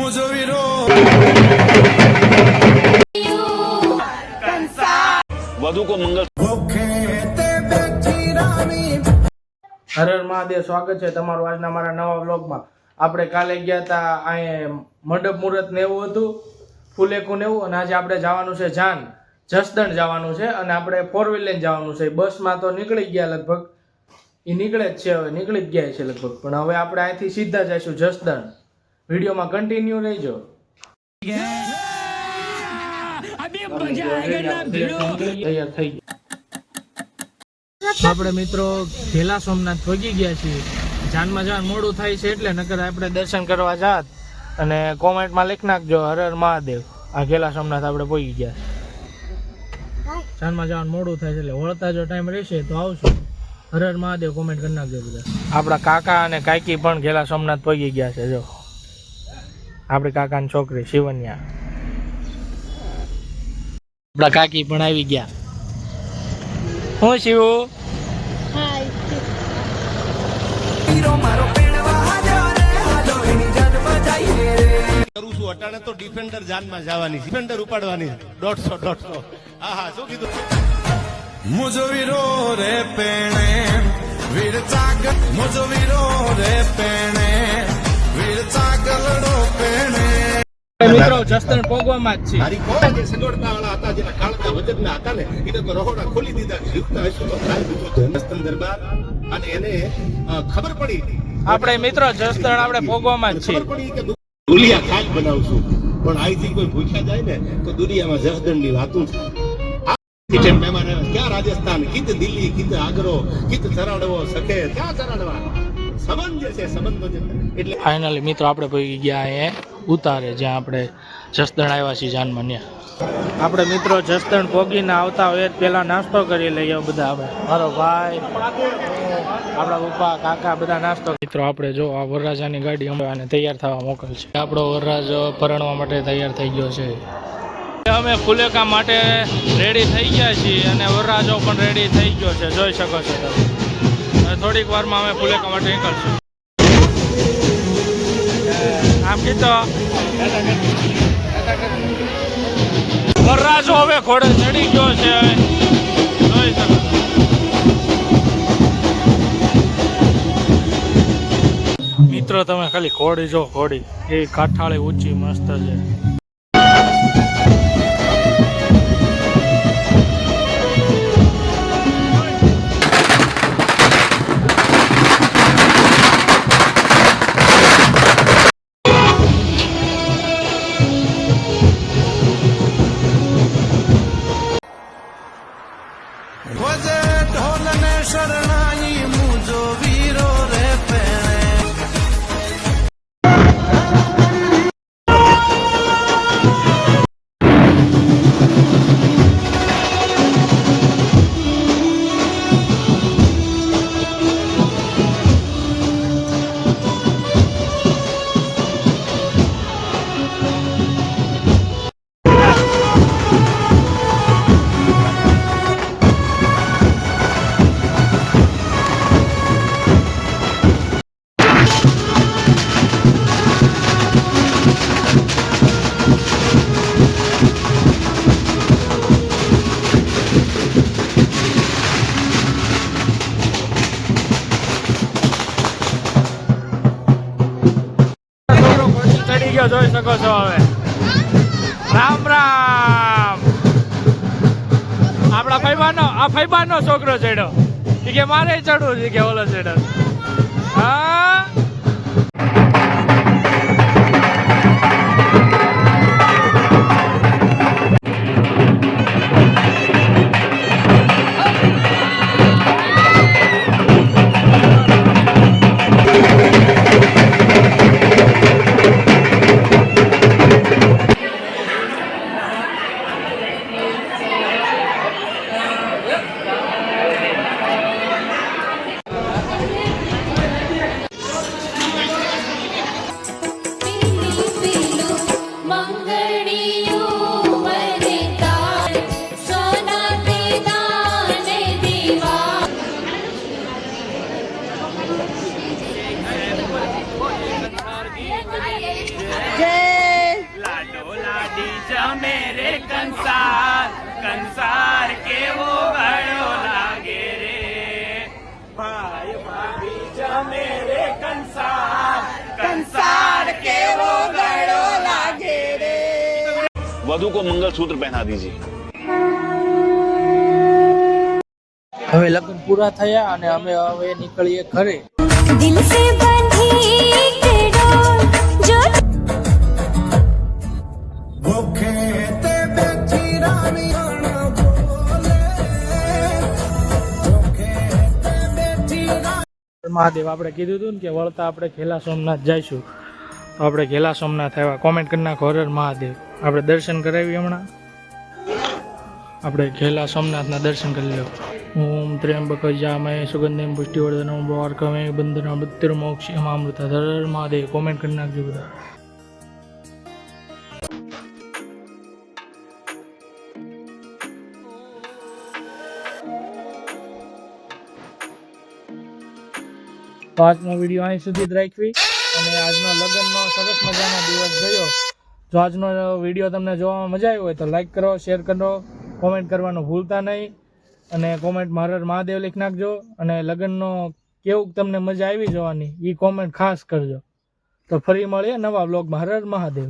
વધુ કો મંગલ. હર હર મહાદેવ, સ્વાગત છે તમારું આજના મારા નવા વ્લોગમાં. આપણે કાલે ગયા હતા અહીં મંડપ મુહૂર્ત ને એવું હતું, ફુલેકું ને એવું, અને આજે આપણે જવાનું છે જસદણ જવાનું છે, અને આપણે 4 વ્હીલ લઈને જવાનું છે. બસમાં તો નીકળી ગયા લગભગ, એ નીકળે જ છે, હવે નીકળી જ ગયા છે લગભગ, પણ હવે આપણે અહીંથી સીધા જઈશું જસદણ. વિડીયોમાં કન્ટિન્યુ રહેજો. તૈયાર થઈ ગયા આપણે મિત્રો ઘેલા સોમનાથ પહોંચી ગયા છીએ. જાનમાં જવાનું મોડું થાય છે એટલે નકર આપણે દર્શન કરવા જાત. અને કોમેન્ટમાં લખી નાખજો હર હર મહાદેવ. આ ઘેલા સોમનાથ આપણે પહોંચી ગયા. જાનમાં જવાનું મોડું થાય છે એટલે વળતા જો ટાઈમ રહેશે તો આવશું. હર હર મહાદેવ કોમેન્ટ કરી નાખજો બધા. આપણા કાકા અને કાકી પણ ઘેલા સોમનાથ પહોંચી ગયા છે. જો આપણી કાકાની છોકરી શિવન્યા, આપણા કાકી પણ આવી ગયા. હું શિવ કરું છું અટાણે તો ડિફેન્ડર જાનમાં જવાની, ડિફેન્ડર ઉપાડવાની 150 હા હા શું કીધું? મુજો વીરો રે પેણે વીર ચાગલ, મુજો વીરો રે પેણે વીર ચાગલડો પેણે. મિત્રો જસદણ પોગવામાં જ છે. તારી કોણ જે સગવડતા વાળા હતા, જેના કાળકા વજનના હતા ને, એને તો રહોડા ખોલી દીધા, જીવતા હશો તો ખાઈ દીધું જસદણ દરબાર. અને એને ખબર પડી, આપણે મિત્રો જસદણ આપણે પોગવામાં જ છે. ખબર પડી કે દુનિયા ખાલ બનાવશું, પણ આઈથી કોઈ ભૂખ્યા જાય ને તો દુનિયામાં જસદણની વાતું છે. મહેમાન ક્યાં રાજસ્થાન, કીત દિલ્હી, કીત આગ્રો, કીત ચરાડવો સકે, ક્યાં ચરાડવા સંબંધ જે છે સંબંધો છે. એટલે ફાઇનલી મિત્રો આપણે પહોંચી ગયા અહીંયા ઉતારે, જ્યાં આપણે જસદણ આવ્યા છીએ જાનમાં. આપણે મિત્રો જસદણ પોગીને આવતા હોય પહેલા નાસ્તો કરી લઈએ બધા. આપણે મારો ભાઈ, આપણા પપ્પા, કાકા બધા નાસ્તો. મિત્રો આપણે જો આ વરરાજાની ગાડી અમે તૈયાર થવા મોકલ છે. આપણો વરરાજો પરણવા માટે તૈયાર થઈ ગયો છે. અમે ફુલેકા માટે રેડી થઈ ગયા છીએ અને વરરાજો પણ રેડી થઈ ગયો છે, જોઈ શકો છો તમે. થોડીક વારમાં અમે ફુલેકા માટે નીકળશું. આમ કીધો વરરાજો હવે ઘોડે ચડી ગયો છે, જોઈ શકો. મિત્રો તમે ખાલી ઘોડી જો, ઘોડી એ કાઠાળી ઊંચી મસ્ત છે. વજે ઢોલ ને શરણાઈ મુજો વીરો રે પેણે. જોઈ શકો છો. હવે રામ રામ. આપણા ફૈબાનો છોકરો ચડ્યો કે મારે ચડવું છે કે ઓલો ચડ્યો. હા वधु को मंगलसूत्र पहना दीजिए। હવે લગ્ન પૂરા થયા અને અમે હવે નીકળીએ ઘરે. दिल से बंधी के डोर जो મહાદેવ આપણે કીધું હતું ને કે વળતા આપણે ઘેલા સોમનાથ જઈશું, તો આપણે ઘેલા સોમનાથ આવ્યા. કોમેન્ટ કરી નાખો હર હર મહાદેવ. આપણે દર્શન કરાવી હમણાં. આપણે ઘેલા સોમનાથના દર્શન કરી લો. ઓમ ત્ર્યંબક જામય સુગંધિમ પુષ્ટિવર્ધનમ વાર્કમે બંધના બત્તિર મોક્ષમ અમૃત. હર હર મહાદેવ. કોમેન્ટ કરી નાખજો બધા. તો આજનો વિડીયો અહીં સુધી જ રાખવી અને આજનો લગ્નનો સરસ મજાનો દિવસ ગયો. જો આજનો વિડીયો તમને જોવામાં મજા આવી હોય તો લાઈક કરો, શેર કરો, કોમેન્ટ કરવાનું ભૂલતા નહીં અને કોમેન્ટમાં હર હર મહાદેવ લખી નાખજો. અને લગ્નનો કેવું તમને મજા આવી જોવાની એ કોમેન્ટ ખાસ કરજો. તો ફરી મળીએ નવા બ્લોગમાં. હર હર મહાદેવ.